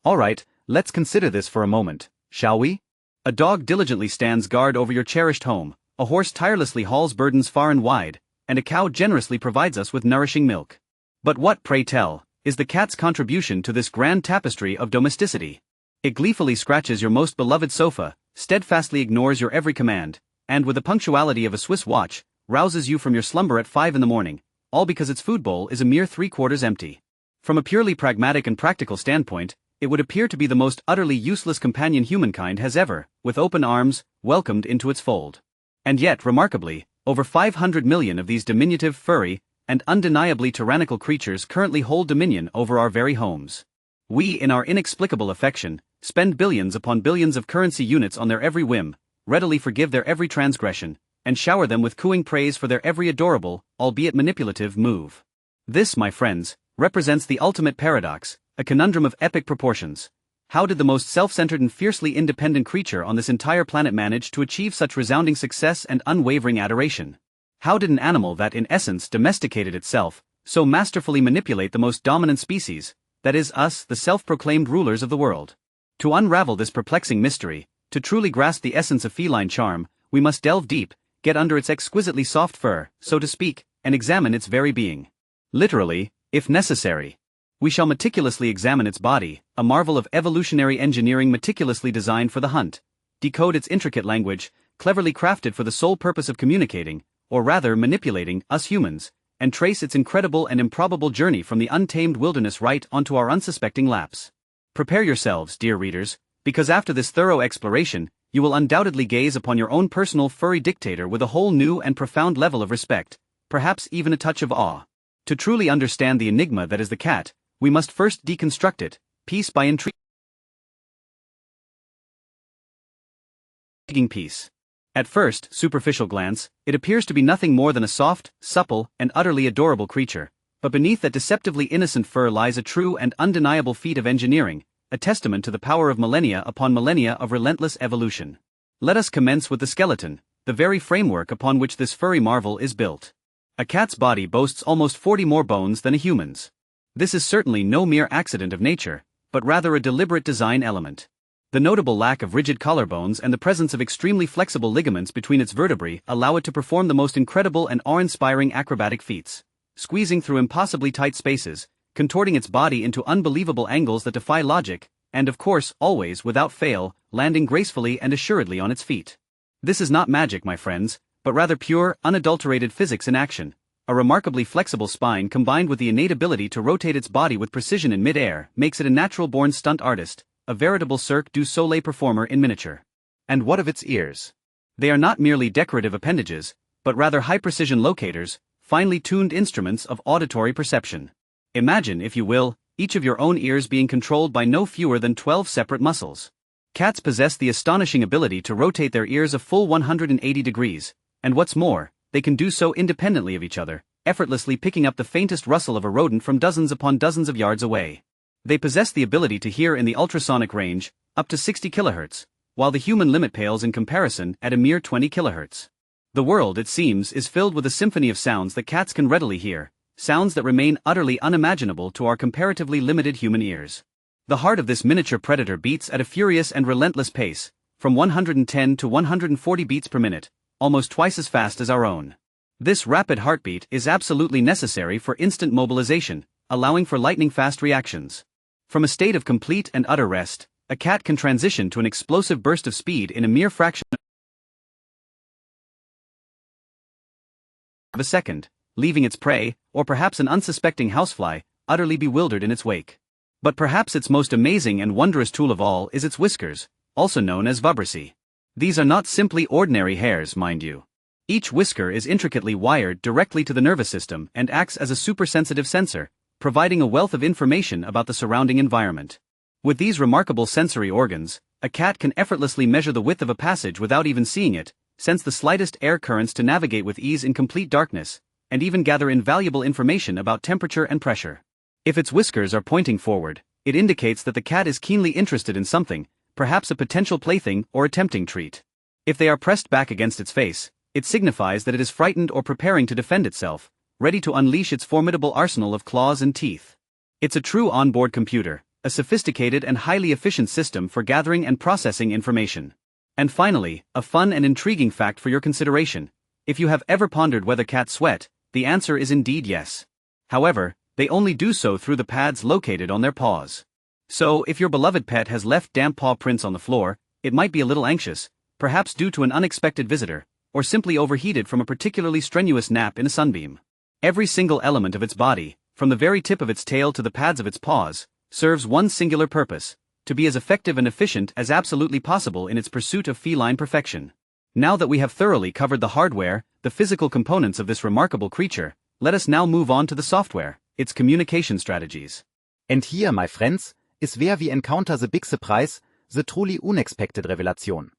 Alright, let's consider this for a moment, shall we? A dog diligently stands guard over your cherished home, a horse tirelessly hauls burdens far and wide, and a cow generously provides us with nourishing milk. But what, pray tell, is the cat's contribution to this grand tapestry of domesticity? It gleefully scratches your most beloved sofa, steadfastly ignores your every command, and with the punctuality of a Swiss watch, rouses you from your slumber at 5 in the morning, all because its food bowl is a mere 3/4 empty. From a purely pragmatic and practical standpoint, it would appear to be the most utterly useless companion humankind has ever, with open arms, welcomed into its fold. And yet, remarkably, over 500 million of these diminutive, furry, and undeniably tyrannical creatures currently hold dominion over our very homes. We, in our inexplicable affection, spend billions upon billions of currency units on their every whim, readily forgive their every transgression, and shower them with cooing praise for their every adorable, albeit manipulative, move. This, my friends, represents the ultimate paradox, a conundrum of epic proportions. How did the most self-centered and fiercely independent creature on this entire planet manage to achieve such resounding success and unwavering adoration? How did an animal that in essence domesticated itself, so masterfully manipulate the most dominant species, that is us, the self-proclaimed rulers of the world? To unravel this perplexing mystery, to truly grasp the essence of feline charm, we must delve deep, get under its exquisitely soft fur, so to speak, and examine its very being. Literally, if necessary. We shall meticulously examine its body, a marvel of evolutionary engineering meticulously designed for the hunt, decode its intricate language, cleverly crafted for the sole purpose of communicating, or rather manipulating, us humans, and trace its incredible and improbable journey from the untamed wilderness right onto our unsuspecting laps. Prepare yourselves, dear readers, because after this thorough exploration, you will undoubtedly gaze upon your own personal furry dictator with a whole new and profound level of respect, perhaps even a touch of awe. To truly understand the enigma that is the cat, we must first deconstruct it, piece by intriguing piece. At first, superficial glance, it appears to be nothing more than a soft, supple, and utterly adorable creature, but beneath that deceptively innocent fur lies a true and undeniable feat of engineering, a testament to the power of millennia upon millennia of relentless evolution. Let us commence with the skeleton, the very framework upon which this furry marvel is built. A cat's body boasts almost 40 more bones than a human's. This is certainly no mere accident of nature, but rather a deliberate design element. The notable lack of rigid collarbones and the presence of extremely flexible ligaments between its vertebrae allow it to perform the most incredible and awe-inspiring acrobatic feats, squeezing through impossibly tight spaces, contorting its body into unbelievable angles that defy logic, and of course, always, without fail, landing gracefully and assuredly on its feet. This is not magic, my friends, but rather pure, unadulterated physics in action. A remarkably flexible spine combined with the innate ability to rotate its body with precision in mid-air makes it a natural-born stunt artist, a veritable Cirque du Soleil performer in miniature. And what of its ears? They are not merely decorative appendages, but rather high-precision locators, finely tuned instruments of auditory perception. Imagine, if you will, each of your own ears being controlled by no fewer than 12 separate muscles. Cats possess the astonishing ability to rotate their ears a full 180 degrees, and what's more, they can do so independently of each other, effortlessly picking up the faintest rustle of a rodent from dozens upon dozens of yards away. They possess the ability to hear in the ultrasonic range, up to 60 kHz, while the human limit pales in comparison at a mere 20 kHz. The world, it seems, is filled with a symphony of sounds that cats can readily hear, sounds that remain utterly unimaginable to our comparatively limited human ears. The heart of this miniature predator beats at a furious and relentless pace, from 110 to 140 beats per minute, almost twice as fast as our own. This rapid heartbeat is absolutely necessary for instant mobilization, allowing for lightning-fast reactions. From a state of complete and utter rest, a cat can transition to an explosive burst of speed in a mere fraction of a second, leaving its prey, or perhaps an unsuspecting housefly, utterly bewildered in its wake. But perhaps its most amazing and wondrous tool of all is its whiskers, also known as vibrissae. These are not simply ordinary hairs, mind you. Each whisker is intricately wired directly to the nervous system and acts as a supersensitive sensor, providing a wealth of information about the surrounding environment. With these remarkable sensory organs, a cat can effortlessly measure the width of a passage without even seeing it, sense the slightest air currents to navigate with ease in complete darkness, and even gather invaluable information about temperature and pressure. If its whiskers are pointing forward, it indicates that the cat is keenly interested in something, perhaps a potential plaything or a tempting treat. If they are pressed back against its face, it signifies that it is frightened or preparing to defend itself, ready to unleash its formidable arsenal of claws and teeth. It's a true onboard computer, a sophisticated and highly efficient system for gathering and processing information. And finally, a fun and intriguing fact for your consideration. If you have ever pondered whether cats sweat, the answer is indeed yes. However, they only do so through the pads located on their paws. So, if your beloved pet has left damp paw prints on the floor, it might be a little anxious, perhaps due to an unexpected visitor, or simply overheated from a particularly strenuous nap in a sunbeam. Every single element of its body, from the very tip of its tail to the pads of its paws, serves one singular purpose: to be as effective and efficient as absolutely possible in its pursuit of feline perfection. Now that we have thoroughly covered the hardware, the physical components of this remarkable creature, let us now move on to the software, its communication strategies. And here, my friends, is where we encounter the big surprise, the truly unexpected revelation.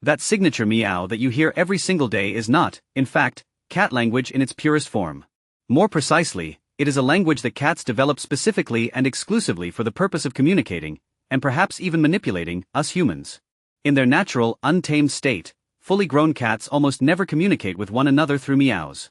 That signature meow that you hear every single day is not, in fact, cat language in its purest form. More precisely, it is a language that cats develop specifically and exclusively for the purpose of communicating, and perhaps even manipulating, us humans. In their natural, untamed state, fully grown cats almost never communicate with one another through meows.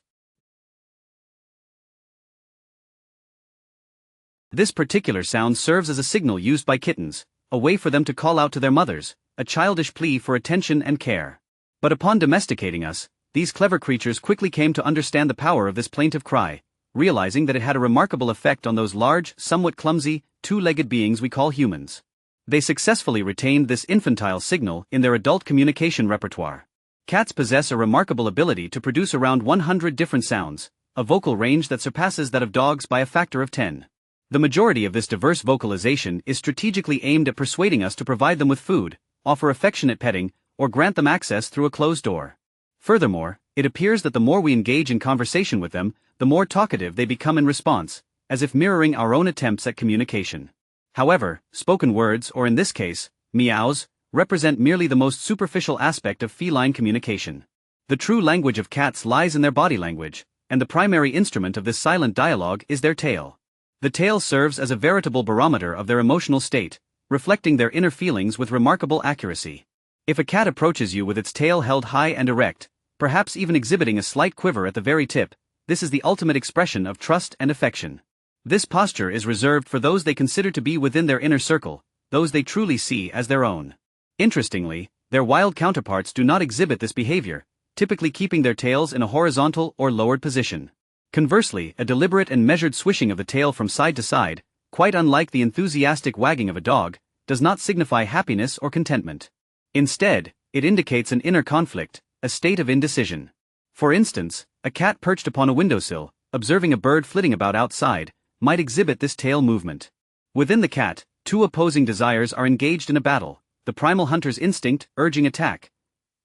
This particular sound serves as a signal used by kittens, a way for them to call out to their mothers, a childish plea for attention and care. But upon domesticating us, these clever creatures quickly came to understand the power of this plaintive cry, realizing that it had a remarkable effect on those large, somewhat clumsy, two-legged beings we call humans. They successfully retained this infantile signal in their adult communication repertoire. Cats possess a remarkable ability to produce around 100 different sounds, a vocal range that surpasses that of dogs by a factor of 10. The majority of this diverse vocalization is strategically aimed at persuading us to provide them with food, offer affectionate petting, or grant them access through a closed door. Furthermore, it appears that the more we engage in conversation with them, the more talkative they become in response, as if mirroring our own attempts at communication. However, spoken words, or in this case, meows, represent merely the most superficial aspect of feline communication. The true language of cats lies in their body language, and the primary instrument of this silent dialogue is their tail. The tail serves as a veritable barometer of their emotional state, reflecting their inner feelings with remarkable accuracy. If a cat approaches you with its tail held high and erect, perhaps even exhibiting a slight quiver at the very tip, this is the ultimate expression of trust and affection. This posture is reserved for those they consider to be within their inner circle, those they truly see as their own. Interestingly, their wild counterparts do not exhibit this behavior, typically keeping their tails in a horizontal or lowered position. Conversely, a deliberate and measured swishing of the tail from side to side, quite unlike the enthusiastic wagging of a dog, does not signify happiness or contentment. Instead, it indicates an inner conflict, a state of indecision. For instance, a cat perched upon a windowsill, observing a bird flitting about outside, might exhibit this tail movement. Within the cat, two opposing desires are engaged in a battle, the primal hunter's instinct urging attack,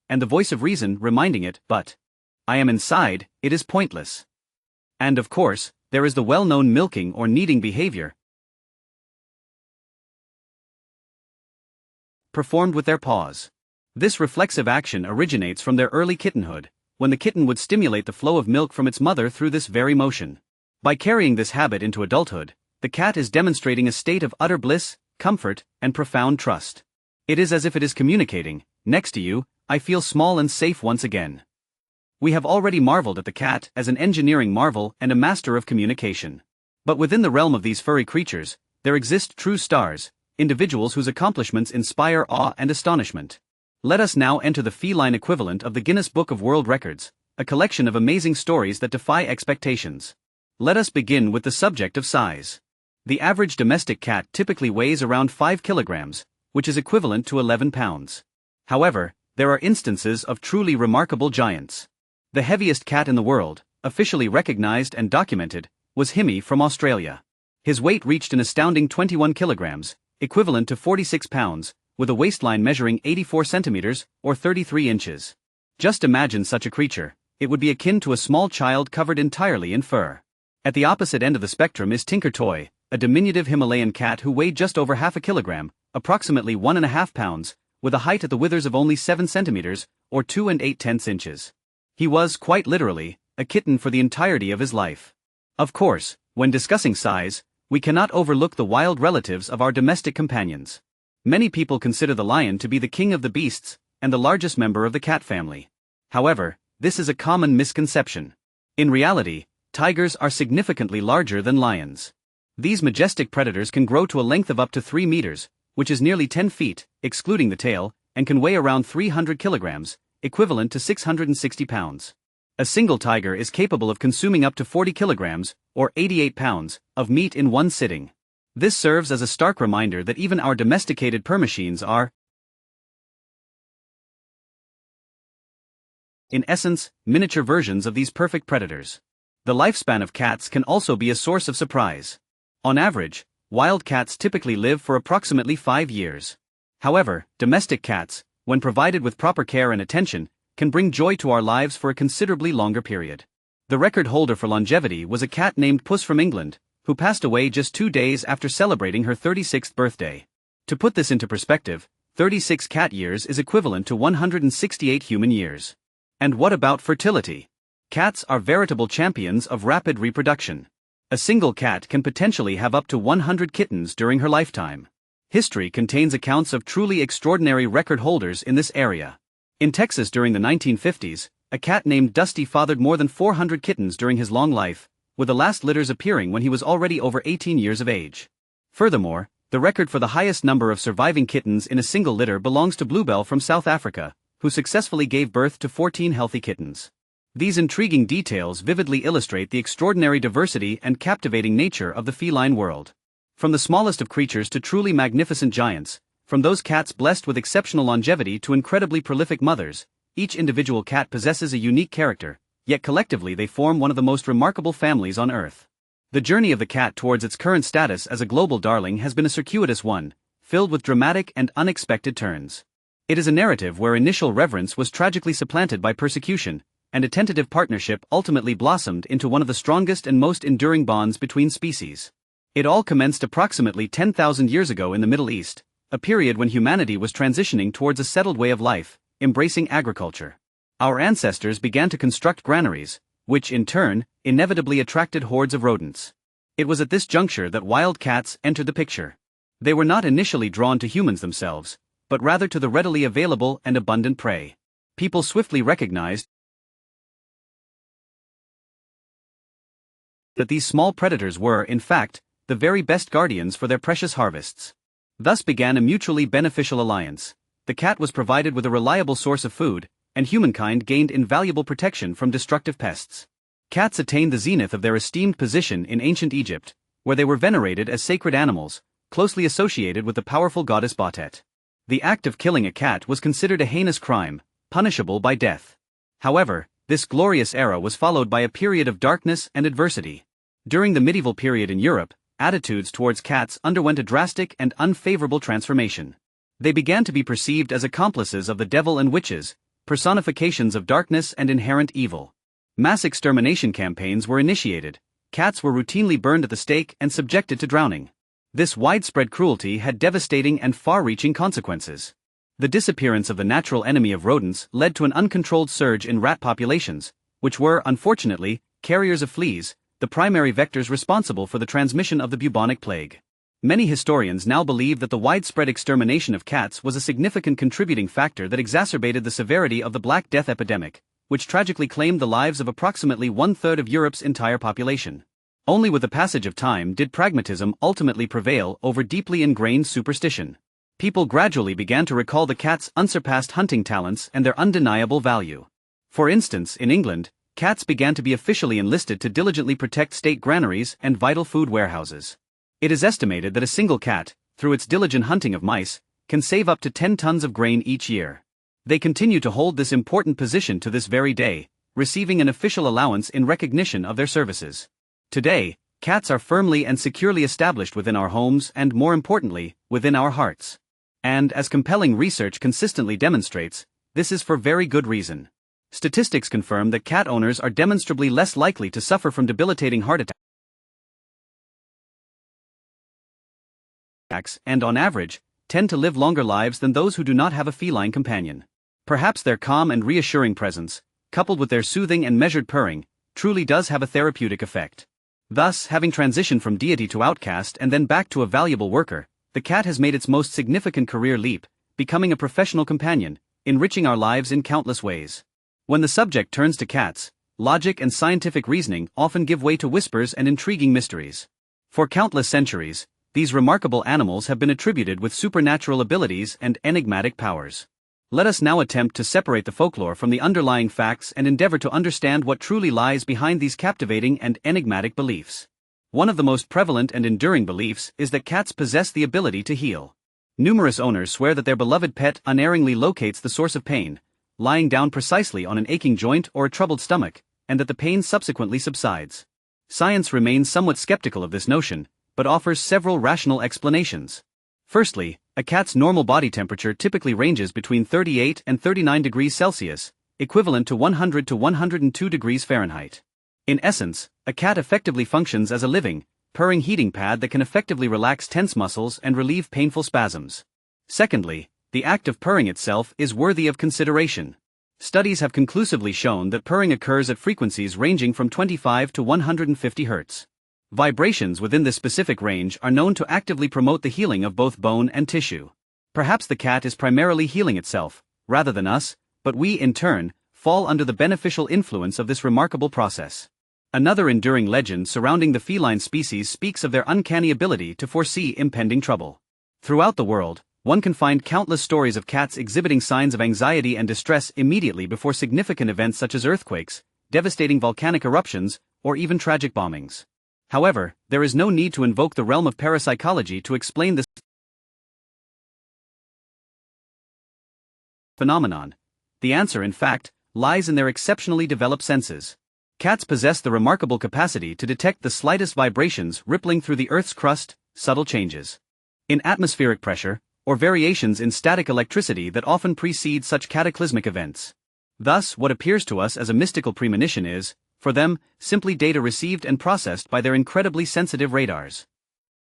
and the voice of reason reminding it, but I am inside, it is pointless. And of course, there is the well-known milking or kneading behavior, performed with their paws. This reflexive action originates from their early kittenhood, when the kitten would stimulate the flow of milk from its mother through this very motion. By carrying this habit into adulthood, the cat is demonstrating a state of utter bliss, comfort, and profound trust. It is as if it is communicating, next to you, I feel small and safe once again. We have already marveled at the cat as an engineering marvel and a master of communication. But within the realm of these furry creatures, there exist true stars, individuals whose accomplishments inspire awe and astonishment. Let us now enter the feline equivalent of the Guinness Book of World Records, a collection of amazing stories that defy expectations. Let us begin with the subject of size. The average domestic cat typically weighs around 5 kilograms, which is equivalent to 11 pounds. However, there are instances of truly remarkable giants. The heaviest cat in the world, officially recognized and documented, was Himi from Australia. His weight reached an astounding 21 kilograms, equivalent to 46 pounds, with a waistline measuring 84 centimeters, or 33 inches. Just imagine such a creature, it would be akin to a small child covered entirely in fur. At the opposite end of the spectrum is Tinker Toy, a diminutive Himalayan cat who weighed just over half a kilogram, approximately 1.5 pounds, with a height at the withers of only 7 centimeters, or 2 8/10 inches. He was, quite literally, a kitten for the entirety of his life. Of course, when discussing size, we cannot overlook the wild relatives of our domestic companions. Many people consider the lion to be the king of the beasts, and the largest member of the cat family. However, this is a common misconception. In reality, tigers are significantly larger than lions. These majestic predators can grow to a length of up to 3 meters, which is nearly 10 feet, excluding the tail, and can weigh around 300 kilograms, equivalent to 660 pounds. A single tiger is capable of consuming up to 40 kilograms, or 88 pounds, of meat in one sitting. This serves as a stark reminder that even our domesticated permachines are, in essence, miniature versions of these perfect predators. The lifespan of cats can also be a source of surprise. On average, wild cats typically live for approximately 5 years. However, domestic cats, when provided with proper care and attention, can bring joy to our lives for a considerably longer period. The record holder for longevity was a cat named Puss from England, who passed away just 2 days after celebrating her 36th birthday. To put this into perspective, 36 cat years is equivalent to 168 human years. And what about fertility? Cats are veritable champions of rapid reproduction. A single cat can potentially have up to 100 kittens during her lifetime. History contains accounts of truly extraordinary record holders in this area. In Texas during the 1950s, a cat named Dusty fathered more than 400 kittens during his long life, with the last litters appearing when he was already over 18 years of age. Furthermore, the record for the highest number of surviving kittens in a single litter belongs to Bluebell from South Africa, who successfully gave birth to 14 healthy kittens. These intriguing details vividly illustrate the extraordinary diversity and captivating nature of the feline world. From the smallest of creatures to truly magnificent giants, from those cats blessed with exceptional longevity to incredibly prolific mothers, each individual cat possesses a unique character, yet collectively they form one of the most remarkable families on Earth. The journey of the cat towards its current status as a global darling has been a circuitous one, filled with dramatic and unexpected turns. It is a narrative where initial reverence was tragically supplanted by persecution, and a tentative partnership ultimately blossomed into one of the strongest and most enduring bonds between species. It all commenced approximately 10,000 years ago in the Middle East, a period when humanity was transitioning towards a settled way of life, embracing agriculture. Our ancestors began to construct granaries, which in turn, inevitably attracted hordes of rodents. It was at this juncture that wild cats entered the picture. They were not initially drawn to humans themselves, but rather to the readily available and abundant prey. People swiftly recognized that these small predators were, in fact, the very best guardians for their precious harvests. Thus began a mutually beneficial alliance. The cat was provided with a reliable source of food, and humankind gained invaluable protection from destructive pests. Cats attained the zenith of their esteemed position in ancient Egypt, where they were venerated as sacred animals, closely associated with the powerful goddess Batet. The act of killing a cat was considered a heinous crime, punishable by death. However, this glorious era was followed by a period of darkness and adversity. During the medieval period in Europe, attitudes towards cats underwent a drastic and unfavorable transformation. They began to be perceived as accomplices of the devil and witches, personifications of darkness and inherent evil. Mass extermination campaigns were initiated. Cats were routinely burned at the stake and subjected to drowning. This widespread cruelty had devastating and far-reaching consequences. The disappearance of the natural enemy of rodents led to an uncontrolled surge in rat populations, which were, unfortunately, carriers of fleas, the primary vectors responsible for the transmission of the bubonic plague. Many historians now believe that the widespread extermination of cats was a significant contributing factor that exacerbated the severity of the Black Death epidemic, which tragically claimed the lives of approximately 1/3 of Europe's entire population. Only with the passage of time did pragmatism ultimately prevail over deeply ingrained superstition. People gradually began to recall the cat's unsurpassed hunting talents and their undeniable value. For instance, in England, cats began to be officially enlisted to diligently protect state granaries and vital food warehouses. It is estimated that a single cat, through its diligent hunting of mice, can save up to 10 tons of grain each year. They continue to hold this important position to this very day, receiving an official allowance in recognition of their services. Today, cats are firmly and securely established within our homes and, more importantly, within our hearts. And, as compelling research consistently demonstrates, this is for very good reason. Statistics confirm that cat owners are demonstrably less likely to suffer from debilitating heart attacks and, on average, tend to live longer lives than those who do not have a feline companion. Perhaps their calm and reassuring presence, coupled with their soothing and measured purring, truly does have a therapeutic effect. Thus, having transitioned from deity to outcast and then back to a valuable worker, the cat has made its most significant career leap, becoming a professional companion, enriching our lives in countless ways. When the subject turns to cats, logic and scientific reasoning often give way to whispers and intriguing mysteries. For countless centuries, these remarkable animals have been attributed with supernatural abilities and enigmatic powers. Let us now attempt to separate the folklore from the underlying facts and endeavor to understand what truly lies behind these captivating and enigmatic beliefs. One of the most prevalent and enduring beliefs is that cats possess the ability to heal. Numerous owners swear that their beloved pet unerringly locates the source of pain, lying down precisely on an aching joint or a troubled stomach, and that the pain subsequently subsides. Science remains somewhat skeptical of this notion, but offers several rational explanations. Firstly, a cat's normal body temperature typically ranges between 38 and 39 degrees Celsius, equivalent to 100 to 102 degrees Fahrenheit. In essence, a cat effectively functions as a living, purring heating pad that can effectively relax tense muscles and relieve painful spasms. Secondly, the act of purring itself is worthy of consideration. Studies have conclusively shown that purring occurs at frequencies ranging from 25 to 150 Hz. Vibrations within this specific range are known to actively promote the healing of both bone and tissue. Perhaps the cat is primarily healing itself, rather than us, but we, in turn, fall under the beneficial influence of this remarkable process. Another enduring legend surrounding the feline species speaks of their uncanny ability to foresee impending trouble. Throughout the world, one can find countless stories of cats exhibiting signs of anxiety and distress immediately before significant events such as earthquakes, devastating volcanic eruptions, or even tragic bombings. However, there is no need to invoke the realm of parapsychology to explain this phenomenon. The answer, in fact, lies in their exceptionally developed senses. Cats possess the remarkable capacity to detect the slightest vibrations rippling through the Earth's crust, subtle changes in atmospheric pressure, or variations in static electricity that often precede such cataclysmic events. Thus, what appears to us as a mystical premonition is, for them, simply data received and processed by their incredibly sensitive radars.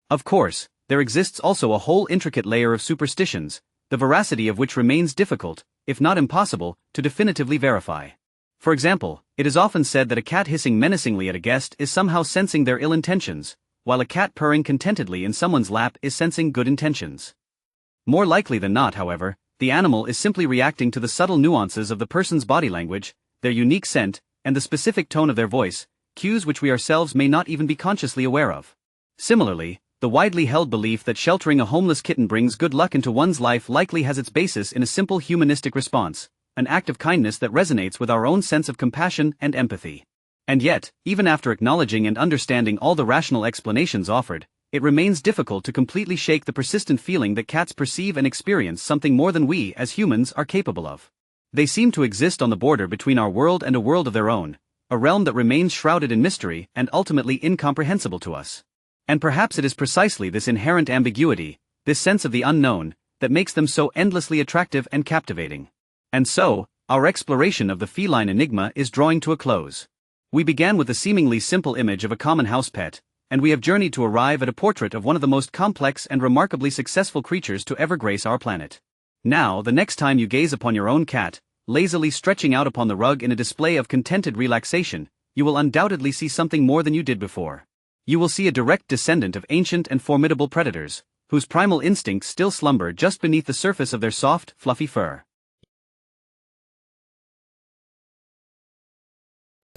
Of course, there exists also a whole intricate layer of superstitions, the veracity of which remains difficult, if not impossible, to definitively verify. For example, it is often said that a cat hissing menacingly at a guest is somehow sensing their ill intentions, while a cat purring contentedly in someone's lap is sensing good intentions. More likely than not, however, the animal is simply reacting to the subtle nuances of the person's body language, their unique scent, and the specific tone of their voice, cues which we ourselves may not even be consciously aware of. Similarly, the widely held belief that sheltering a homeless kitten brings good luck into one's life likely has its basis in a simple humanistic response, an act of kindness that resonates with our own sense of compassion and empathy. And yet, even after acknowledging and understanding all the rational explanations offered, it remains difficult to completely shake the persistent feeling that cats perceive and experience something more than we as humans are capable of. They seem to exist on the border between our world and a world of their own, a realm that remains shrouded in mystery and ultimately incomprehensible to us. And perhaps it is precisely this inherent ambiguity, this sense of the unknown, that makes them so endlessly attractive and captivating. And so, our exploration of the feline enigma is drawing to a close. We began with a seemingly simple image of a common house pet, and we have journeyed to arrive at a portrait of one of the most complex and remarkably successful creatures to ever grace our planet. Now, the next time you gaze upon your own cat, lazily stretching out upon the rug in a display of contented relaxation, you will undoubtedly see something more than you did before. You will see a direct descendant of ancient and formidable predators, whose primal instincts still slumber just beneath the surface of their soft, fluffy fur.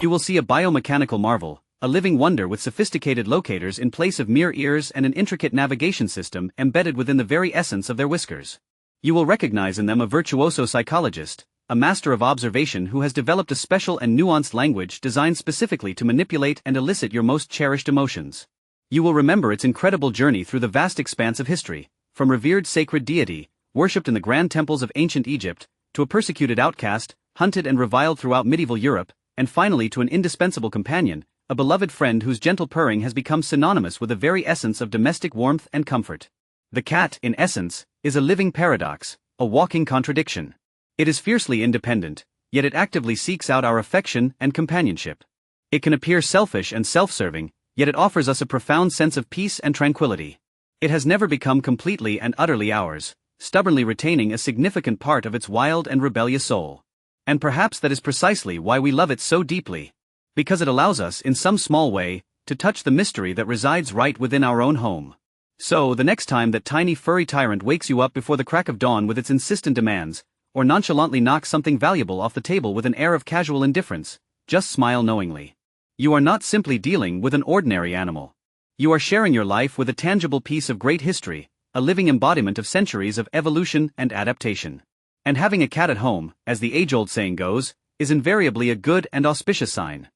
You will see a biomechanical marvel, a living wonder with sophisticated locators in place of mere ears and an intricate navigation system embedded within the very essence of their whiskers. You will recognize in them a virtuoso psychologist, a master of observation who has developed a special and nuanced language designed specifically to manipulate and elicit your most cherished emotions. You will remember its incredible journey through the vast expanse of history, from revered sacred deity, worshipped in the grand temples of ancient Egypt, to a persecuted outcast, hunted and reviled throughout medieval Europe, and finally to an indispensable companion, a beloved friend whose gentle purring has become synonymous with the very essence of domestic warmth and comfort. The cat, in essence, is a living paradox, a walking contradiction. It is fiercely independent, yet it actively seeks out our affection and companionship. It can appear selfish and self-serving, yet it offers us a profound sense of peace and tranquility. It has never become completely and utterly ours, stubbornly retaining a significant part of its wild and rebellious soul. And perhaps that is precisely why we love it so deeply. Because it allows us, in some small way, to touch the mystery that resides right within our own home. So, the next time that tiny furry tyrant wakes you up before the crack of dawn with its insistent demands, or nonchalantly knocks something valuable off the table with an air of casual indifference, just smile knowingly. You are not simply dealing with an ordinary animal. You are sharing your life with a tangible piece of great history, a living embodiment of centuries of evolution and adaptation. And having a cat at home, as the age-old saying goes, is invariably a good and auspicious sign.